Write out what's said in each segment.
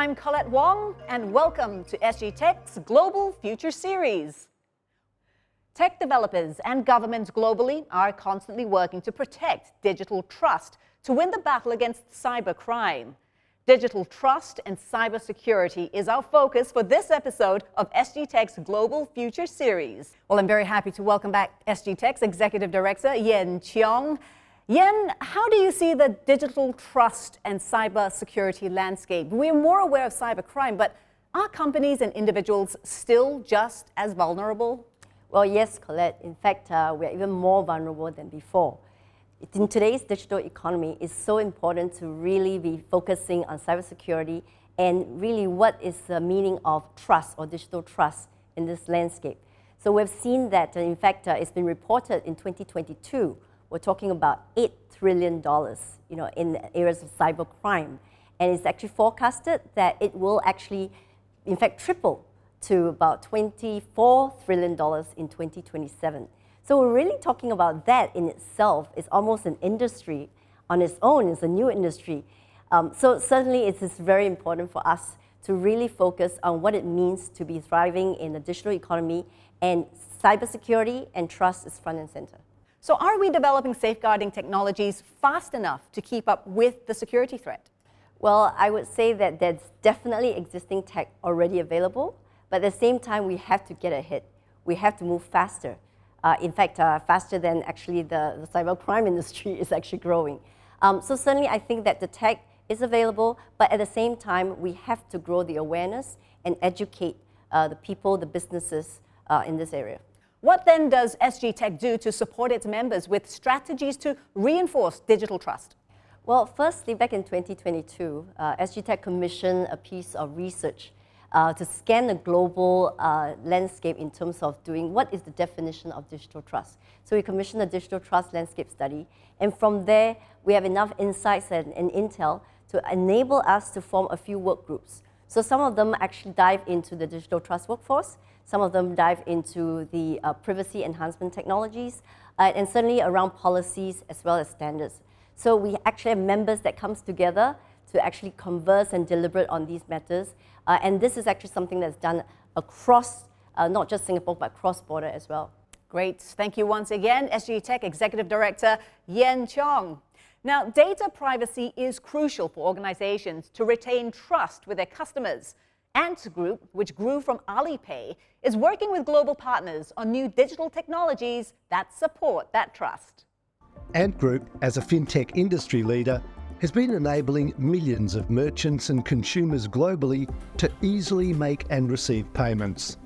I'm Colette Wong, and welcome to SGTech's Global Future Series. Tech developers and governments globally are constantly working to protect digital trust to win the battle against cybercrime. Digital trust and cybersecurity is our focus for this episode of SGTech's Global Future Series. Well, I'm very happy to welcome back SGTech's Executive Director, Yen Cheong. Yen, how do you see the digital trust and cybersecurity landscape? We're more aware of cybercrime, but are companies and individuals still just as vulnerable? Well, yes, Colette. In fact, we're even more vulnerable than before. In today's digital economy, it's so important to really be focusing on cybersecurity and really what is the meaning of trust or digital trust in this landscape. So we've seen that, in fact, it's been reported in 2022, we're talking about $8 trillion, in areas of cybercrime. And it's actually forecasted that it will actually, in fact, triple to about $24 trillion in 2027. So we're really talking about that in itself. It's almost an industry on its own. It's a new industry. So certainly it is very important for us to really focus on what it means to be thriving in the digital economy, and cybersecurity and trust is front and center. So are we developing safeguarding technologies fast enough to keep up with the security threat? Well, I would say that there's definitely existing tech already available, but at the same time, we have to get ahead. We have to move faster. In fact, faster than actually the cybercrime industry is actually growing. So certainly, I think that the tech is available, but at the same time, we have to grow the awareness and educate the people, the businesses in this area. What then does SGTech do to support its members with strategies to reinforce digital trust? Well, firstly, back in 2022, SGTech commissioned a piece of research to scan the global landscape in terms of doing what is the definition of digital trust. So we commissioned a digital trust landscape study, and from there, we have enough insights and intel to enable us to form a few work groups. So some of them actually dive into the digital trust workforce, some of them dive into the privacy enhancement technologies, and certainly around policies as well as standards. So we actually have members that comes together to actually converse and deliberate on these matters. And this is actually something that's done across, not just Singapore, but cross-border as well. Great. Thank you once again, SGTech Executive Director Yen Cheong. Now, data privacy is crucial for organizations to retain trust with their customers. Ant Group, which grew from Alipay, is working with global partners on new digital technologies that support that trust. Ant Group, as a fintech industry leader, has been enabling millions of merchants and consumers globally to easily make and receive payments.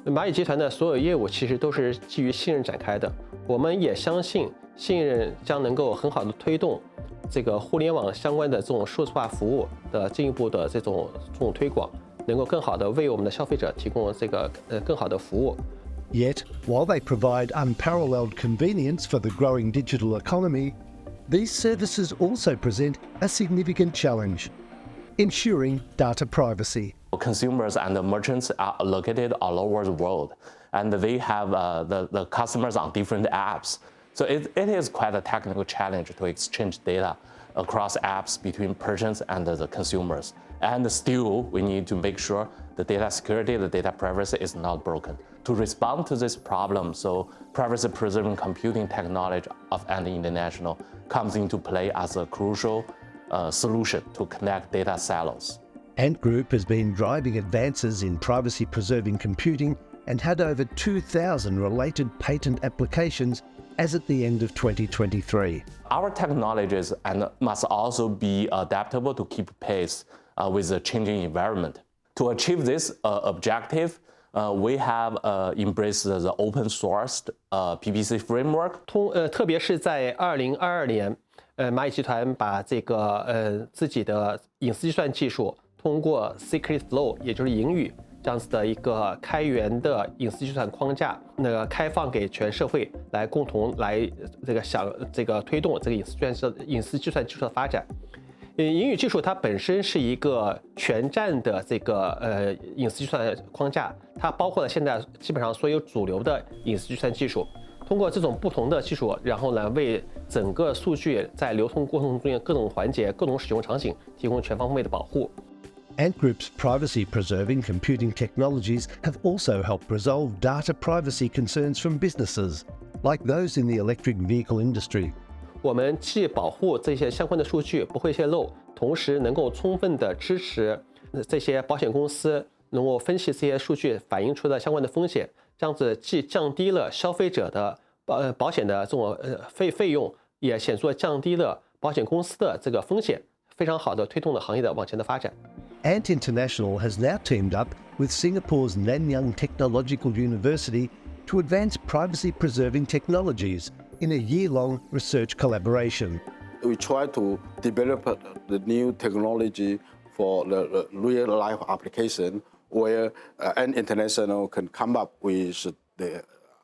蚂蚁集团的所有业务其实都是基于信任展开的，我们也相信信任将能够很好的推动这个互联网相关的这种数字化服务的进一步的这种推广，能够更好的为我们的消费者提供这个更好的服务。 Yet, while they provide unparalleled convenience for the growing digital economy, these services also present a significant challenge: ensuring data privacy. Consumers and the merchants are located all over the world, and they have the customers on different apps. So it is quite a technical challenge to exchange data across apps between merchants and the consumers. And still, we need to make sure the data security, the data privacy is not broken. To respond to this problem, so privacy-preserving computing technology of Ant International comes into play as a crucial solution to connect data silos. Ant Group has been driving advances in privacy-preserving computing and had over 2,000 related patent applications as at the end of 2023. Our technologies must also be adaptable to keep pace with the changing environment. To achieve this objective, we have embraced the open sourced PPC framework. 特别是在2022年，蚂蚁集团把这个自己的隐私计算技术通过 Secret Flow， 也就是隐语这样子的一个开源的隐私计算框架，开放给全社会来共同来推动这个隐私计算技术的发展。隐语技术它本身是一个全站的这个隐私计算框架，它包括了现在基本上所有主流的隐私计算技术。通过这种不同的技术，然后呢，为整个数据在流通过程中的各种环节、各种使用场景提供全方位的保护。Ant Group's privacy-preserving computing technologies have also helped resolve data privacy concerns from businesses, like those in the electric vehicle industry. 我们既保护这些相关的数据不会泄露，同时能够充分的支持这些保险公司能够分析这些数据反映出的相关的风险，这样子既降低了消费者的保险的这种费用，也显著降低了保险公司的这个风险，非常好的推动了行业的往前的发展。Ant International has now teamed up with Singapore's Nanyang Technological University to advance privacy-preserving technologies in a year-long research collaboration. We try to develop the new technology for the real-life application where Ant International can come up with the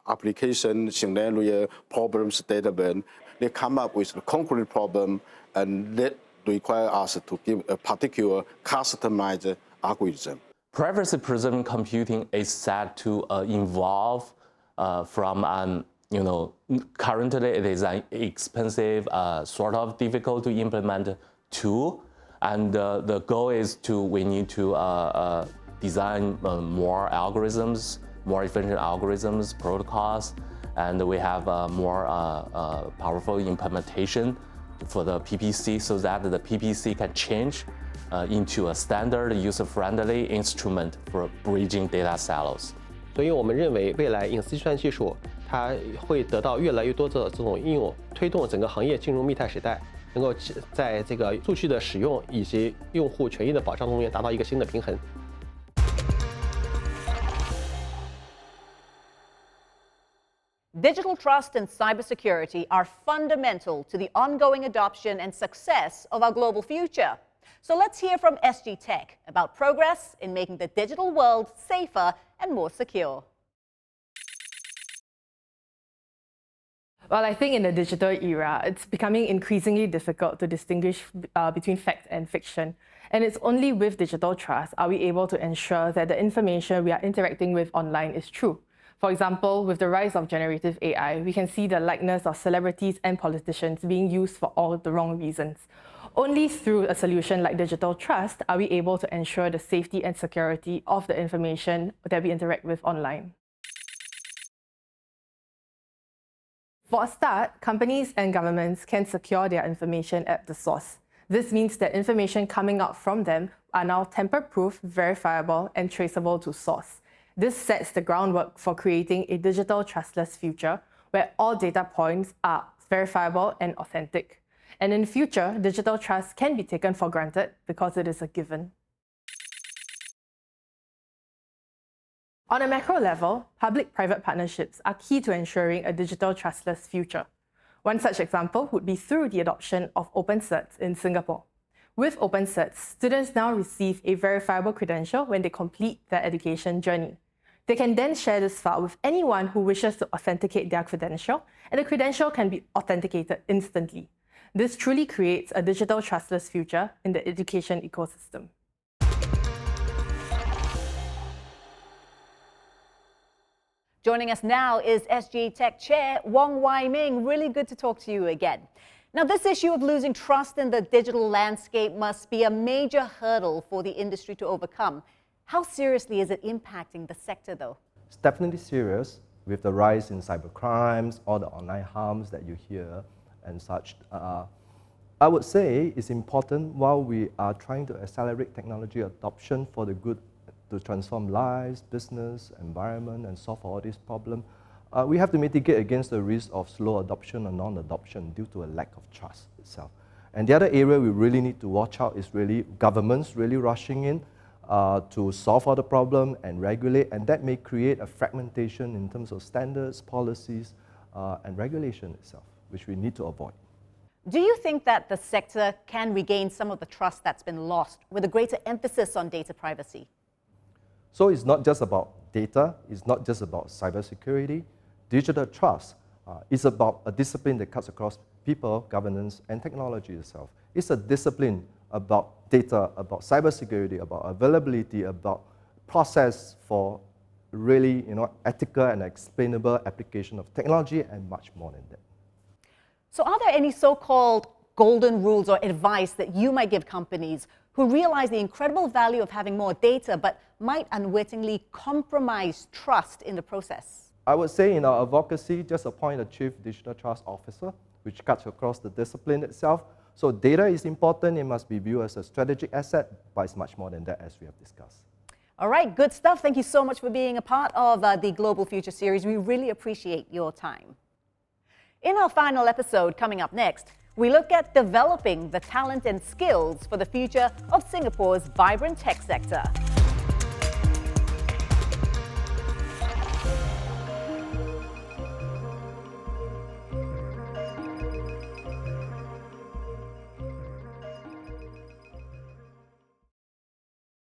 application scenario problems statement. They come up with a concrete problem and that require us to give a particular customized algorithm. Privacy-preserving computing is set to evolve from currently it is an expensive, sort of difficult to implement tool, and the goal is we need to design more algorithms, more efficient algorithms, protocols, and we have more powerful implementation for the PPC so that the PPC can change into a standard user-friendly instrument for bridging data silos. 所以我们认为未来隐私计算技术它会得到越来越多的这种应用，推动整个行业进入密态时代，能够在这个数据的使用以及用户权益的保障中间达到一个新的平衡。Digital trust and cybersecurity are fundamental to the ongoing adoption and success of our global future. So let's hear from SGTech about progress in making the digital world safer and more secure. Well, I think in the digital era, it's becoming increasingly difficult to distinguish between fact and fiction. And it's only with digital trust are we able to ensure that the information we are interacting with online is true. For example, with the rise of generative AI, we can see the likeness of celebrities and politicians being used for all the wrong reasons. Only through a solution like digital trust are we able to ensure the safety and security of the information that we interact with online. For a start, companies and governments can secure their information at the source. This means that information coming out from them are now tamper-proof, verifiable, and traceable to source. This sets the groundwork for creating a digital trustless future where all data points are verifiable and authentic. And in future, digital trust can be taken for granted because it is a given. On a macro level, public-private partnerships are key to ensuring a digital trustless future. One such example would be through the adoption of open certs in Singapore. With open certs, students now receive a verifiable credential when they complete their education journey. They can then share this file with anyone who wishes to authenticate their credential, and the credential can be authenticated instantly. This truly creates a digital trustless future in the education ecosystem. Joining us now is SGTech Chair Wong Wai Ming. Really good to talk to you again. Now, this issue of losing trust in the digital landscape must be a major hurdle for the industry to overcome. How seriously is it impacting the sector, though? It's definitely serious with the rise in cybercrimes, all the online harms that you hear and such. I would say it's important while we are trying to accelerate technology adoption for the good to transform lives, business, environment, and solve all these problems. We have to mitigate against the risk of slow adoption or non-adoption due to a lack of trust itself. And the other area we really need to watch out is really governments really rushing in to solve all the problem and regulate, and that may create a fragmentation in terms of standards, policies, and regulation itself, which we need to avoid. Do you think that the sector can regain some of the trust that's been lost with a greater emphasis on data privacy? So it's not just about data, it's not just about cybersecurity. Digital trust is about a discipline that cuts across people, governance, and technology itself. It's a discipline about data, about cybersecurity, about availability, about process for really ethical and explainable application of technology, and much more than that. So are there any so-called golden rules or advice that you might give companies who realize the incredible value of having more data but might unwittingly compromise trust in the process? I would say in our advocacy, just appoint a Chief Digital Trust Officer, which cuts across the discipline itself. So data is important, it must be viewed as a strategic asset, but it's much more than that, as we have discussed. All right, good stuff. Thank you so much for being a part of the Global Future Series. We really appreciate your time. In our final episode coming up next, we look at developing the talent and skills for the future of Singapore's vibrant tech sector.